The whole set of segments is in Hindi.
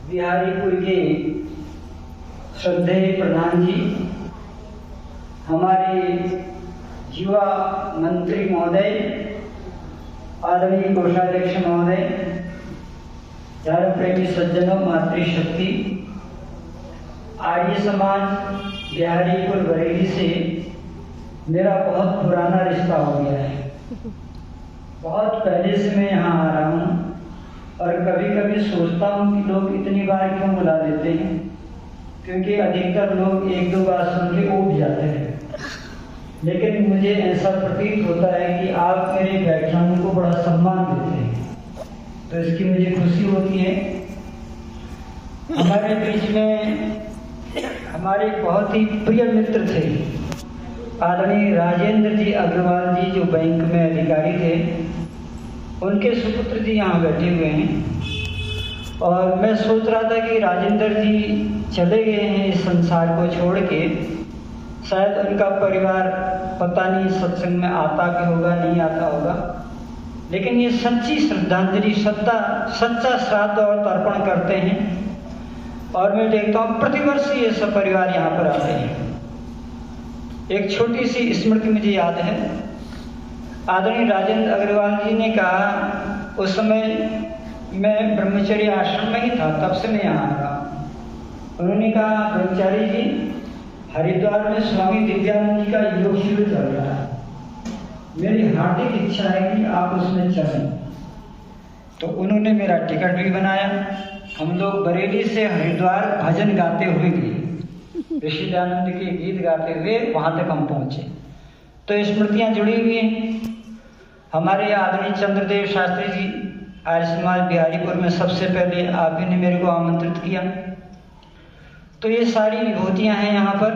बिहारीपुर के श्रद्धेय प्रधान जी, हमारे युवा मंत्री महोदय, आदरणीय कोषाध्यक्ष महोदय, धर्म प्रेमी सज्जनों, मातृशक्ति, आर्य समाज बिहारीपुर बरेली से मेरा बहुत पुराना रिश्ता हो गया है। बहुत पहले से मैं यहाँ आ रहा हूँ और कभी कभी सोचता हूँ कि लोग इतनी बार क्यों बुला लेते हैं, क्योंकि अधिकतर लोग एक दो बार सुन के ऊब जाते हैं। लेकिन मुझे ऐसा प्रतीत होता है कि आप मेरे व्याख्यानों को बड़ा सम्मान देते हैं, तो इसकी मुझे खुशी होती है। हमारे बीच में हमारे बहुत ही प्रिय मित्र थे, आदरणीय राजेंद्र जी अग्रवाल जी, जो बैंक में अधिकारी थे। उनके सुपुत्र जी यहाँ बैठे हुए हैं और मैं सोच रहा था कि राजेंद्र जी चले गए हैं इस संसार को छोड़ के, शायद उनका परिवार पता नहीं सत्संग में आता भी होगा, नहीं आता होगा, लेकिन ये सच्ची श्रद्धांजलि, सच्चा श्राद्ध और तर्पण करते हैं। और मैं देखता हूँ प्रतिवर्ष ये सब परिवार यहाँ पर आते हैं। एक छोटी सी स्मृति मुझे याद है। आदरणीय राजेंद्र अग्रवाल जी ने कहा, उस समय मैं ब्रह्मचर्य आश्रम में ही था, तब से मैं यहाँ आ रहा। उन्होंने कहा, ब्रह्मचारी जी, हरिद्वार में स्वामी दिव्यानंद जी का योग शिविर चल रहा है, मेरी हार्दिक इच्छा है कि आप उसमें चलें। तो उन्होंने मेरा टिकट भी बनाया। हम लोग बरेली से हरिद्वार भजन गाते हुए गए, ऋषि दयानंद के गीत गाते हुए वहां तक हम पहुंचे। तो स्मृतियां जुड़ी हुई हैं। हमारे आदरणीय चंद्रदेव शास्त्री जी, आर्य समाज बिहारीपुर में सबसे पहले आप ही ने मेरे को आमंत्रित किया। तो ये सारी विभूतियां हैं यहाँ पर।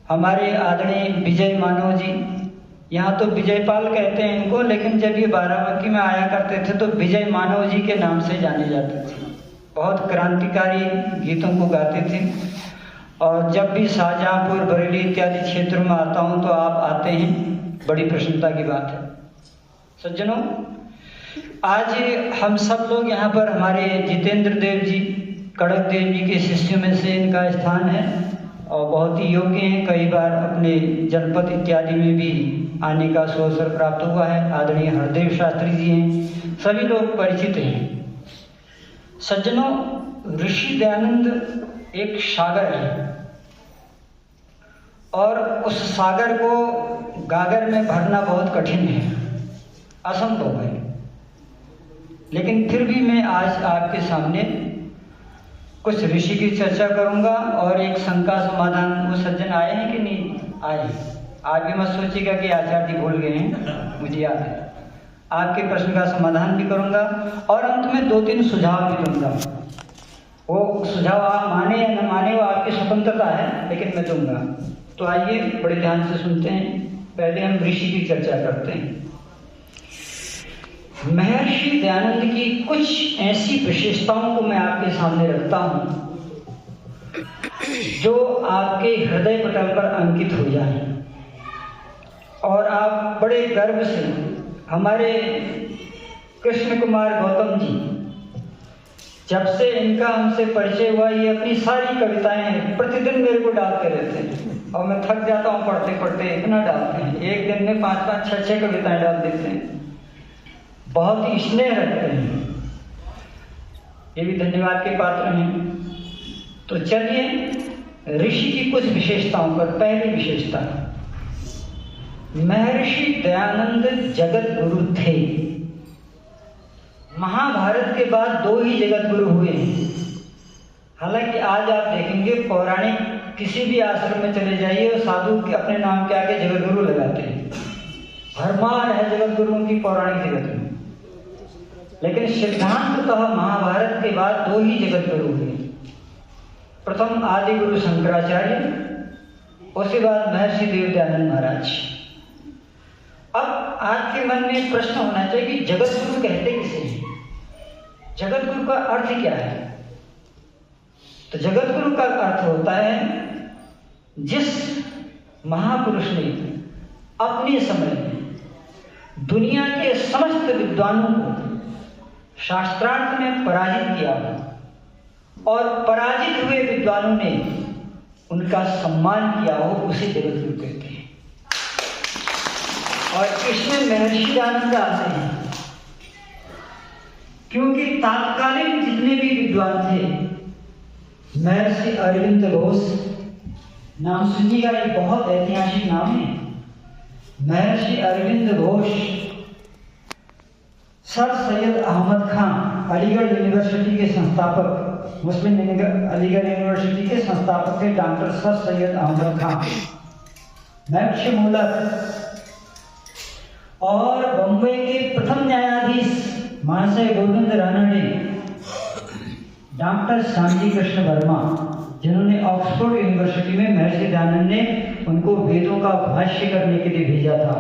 हमारे आदरणीय विजय मानव जी, यहाँ तो विजयपाल कहते हैं इनको, लेकिन जब ये बाराबंकी में आया करते थे तो विजय मानव जी के नाम से जाने जाते थे। बहुत क्रांतिकारी गीतों को गाते थे। और जब भी शाहजहाँपुर, बरेली इत्यादि क्षेत्रों में आता हूँ तो आप आते हैं, बड़ी प्रसन्नता की बात है। सज्जनों, आज हम सब लोग यहाँ पर, हमारे जितेंद्र देव जी, कड़क देव जी के शिष्यों में से इनका स्थान है और बहुत ही योग्य हैं। कई बार अपने जनपद इत्यादि में भी आने का अवसर प्राप्त हुआ है। आदरणीय हरदेव शास्त्री जी हैं, सभी लोग परिचित हैं। सज्जनों, ऋषि दयानंद एक सागर है और उस सागर को गागर में भरना बहुत कठिन है, असंभव है। लेकिन फिर भी मैं आज आपके सामने कुछ ऋषि की चर्चा करूंगा और एक शंका समाधान। वो सज्जन आए हैं कि नहीं आए? आज भी मत सोचिएगा कि आचार्य जी भूल गए हैं, मुझे याद है। आपके प्रश्न का समाधान भी करूंगा और अंत में 2-3 सुझाव भी दूंगा। वो सुझाव आप माने या न माने, वो आपकी स्वतंत्रता है, लेकिन मैं दूंगा। तो आइए बड़े ध्यान से सुनते हैं। पहले हम ऋषि की चर्चा करते हैं। महर्षि दयानंद की कुछ ऐसी विशेषताओं को मैं आपके सामने रखता हूं जो आपके हृदय पटल पर अंकित हो जाए और आप बड़े गर्व से, हमारे कृष्ण कुमार गौतम जी, जब से इनका हमसे परिचय हुआ, ये अपनी सारी कविताएं प्रतिदिन मेरे को डालते रहते हैं और मैं थक जाता हूँ पढ़ते पढ़ते, इतना डालते हैं। एक दिन में 5-5, 6-6 कविताएं डाल देते हैं। बहुत ही स्नेह रखते हैं, ये भी धन्यवाद के पात्र हैं। तो चलिए ऋषि की कुछ विशेषताओं पर। पहली विशेषता, महर्षि दयानंद जगत गुरु थे। महाभारत के बाद 2 ही जगत गुरु हुए हैं। हालांकि आज आप देखेंगे पौराणिक किसी भी आश्रम में चले जाइए और साधु अपने नाम के आगे जगत गुरु लगाते हैं। भरमार है जगत गुरुओं की पौराणिक जगत में। लेकिन सिद्धांततः महाभारत के बाद 2 ही जगत गुरु हुए। प्रथम आदि गुरु शंकराचार्य, उसके बाद महर्षि देव दयानंद महाराज। अब आपके मन में प्रश्न होना चाहिए कि जगत गुरु कहते किसे हैं? जगत गुरु का अर्थ क्या है? तो जगत गुरु का अर्थ होता है जिस महापुरुष ने अपने समय में दुनिया के समस्त विद्वानों को शास्त्रार्थ में पराजित किया और पराजित हुए विद्वानों ने उनका सम्मान किया हो, उसे जगतगुरु कहते हैं। और इसमें महर्षि दयानंद आते हैं, क्योंकि तात्कालीन जितने भी विद्वान थे, महर्षि अरविंद घोष नाम सुनिएगा, एक बहुत ऐतिहासिक नाम है। महर्षि अरविंद घोष, सर सैयद अहमद खान अलीगढ़ यूनिवर्सिटी के संस्थापक, मुस्लिम अलीगढ़ यूनिवर्सिटी के संस्थापक थे doctor sir Syed Ahmad Khan, Max Muller, और बम्बई के प्रथम न्यायाधीश महाशय गोविंद रानडे, डॉक्टर श्यामजी कृष्ण वर्मा, जिन्होंने ऑक्सफोर्ड यूनिवर्सिटी में महर्षि दयानंद ने उनको वेदों का भाष्य करने के लिए भेजा था,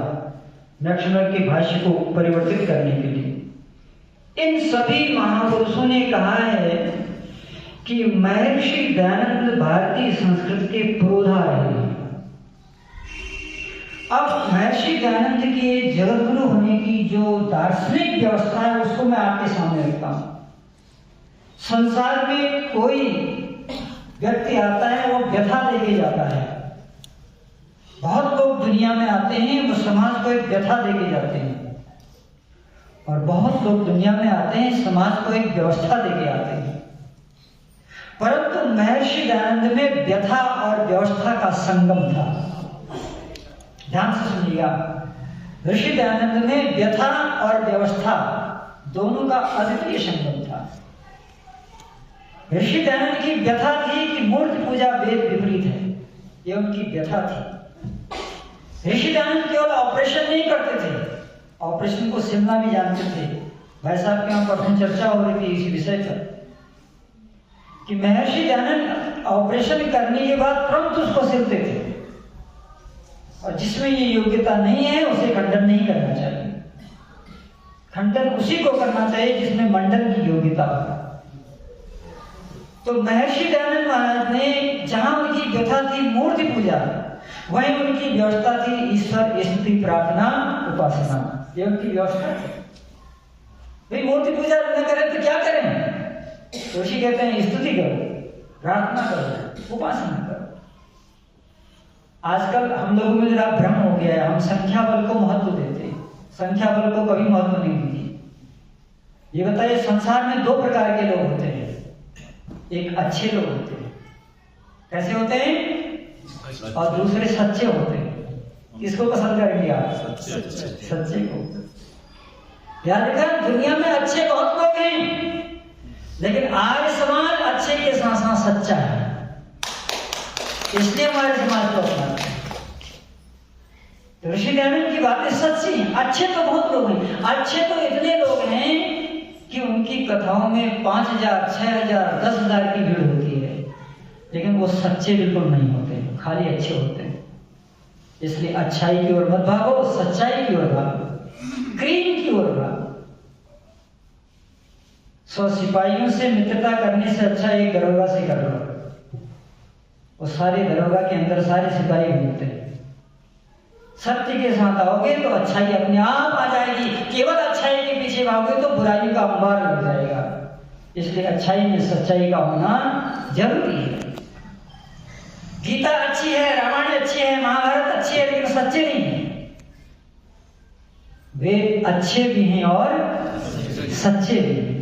मैक्समुलर के भाष्य को परिवर्तित करने के लिए। इन सभी महापुरुषों ने कहा है कि महर्षि दयानंद भारतीय संस्कृत के पुरोधा रहे। अब महर्षि दयानंद के जगतगुरु होने की जो दार्शनिक व्यवस्था है, उसको मैं आपके सामने रखता हूं। संसार में कोई व्यक्ति आता है, वो व्यथा लेके जाता है। बहुत लोग दुनिया में आते हैं, वो समाज को एक व्यथा देके जाते हैं, और बहुत लोग दुनिया में आते हैं, समाज को एक व्यवस्था देके आते हैं। परंतु महर्षि दयानंद में व्यथा और व्यवस्था का संगम था। ध्यान से सुनिएगा, ऋषि दयानंद में व्यथा और व्यवस्था दोनों का अद्वितीय संगम था। ऋषि दयानंद की व्यथा थी कि मूर्ति पूजा वेद विपरीत है, ये उनकी व्यथा थी। ऋषि दयानंद केवल ऑपरेशन नहीं करते थे, ऑपरेशन को सिलना भी जानते थे। भाई साहब के यहाँ परसों चर्चा हो रही थी इसी विषय पर कि महर्षि दयानंद ऑपरेशन करने के बाद तुरंत उसको सिलते थे, और जिसमें ये योग्यता नहीं है उसे खंडन नहीं करना चाहिए। खंडन उसी को करना चाहिए जिसमें मंडन की योग्यता हो। तो महर्षि दयानंद महाराज ने, जहां उनकी व्यथा थी मूर्ति पूजा, वहीं उनकी व्यवस्था थी ईश्वर स्तुति प्रार्थना उपासना, ये उनकी व्यवस्था थी। भाई मूर्ति पूजा न करें तो क्या करें? ऋषि कहते हैं स्तुति करो, प्रार्थना करो, उपासना करो। आजकल हम लोगों में जरा भ्रम हो गया है, हम संख्या बल को महत्व देते हैं, संख्या बल को कभी महत्व नहीं देते। ये बताइए, संसार में दो प्रकार के लोग होते हैं। एक अच्छे लोग होते हैं, कैसे होते हैं, और दूसरे सच्चे होते हैं। किसको पसंद करेंगे आप? सच्चे को। याद रखा, दुनिया में अच्छे बहुत लोग हैं, लेकिन आर्य समाज अच्छे के साथ साथ सच्चा है, इसलिए हमारे समाज को अपनाते हैं। तो ऋषि दयानंद की बातें सच्ची हैं। अच्छे तो बहुत लोग हैं, अच्छे तो इतने लोग हैं कि उनकी कथाओं में 5000, 6000, 10,000 की भीड़ होती है, लेकिन वो सच्चे बिल्कुल नहीं होते, खाली अच्छे होते हैं। इसलिए अच्छाई की ओर मत भागो, सच्चाई की ओर भागो, क्रीम की ओर भागो। 100 सिपाहियों से मित्रता करने से अच्छा एक दरोगा से कर लो। वो सारे दरोगा के अंदर सारे सिपाही घूमते हैं। सत्य के साथ आओगे तो अच्छाई अपने आप आ जाएगी, केवल अच्छाई के पीछे भागोगे तो बुराई का अंबार लग जाएगा। इसलिए अच्छाई में सच्चाई का होना जरूरी है। गीता अच्छी है, रामायण अच्छी है, महाभारत अच्छी है, लेकिन सच्चे नहीं है। वे अच्छे भी हैं और सच्चे भी हैं।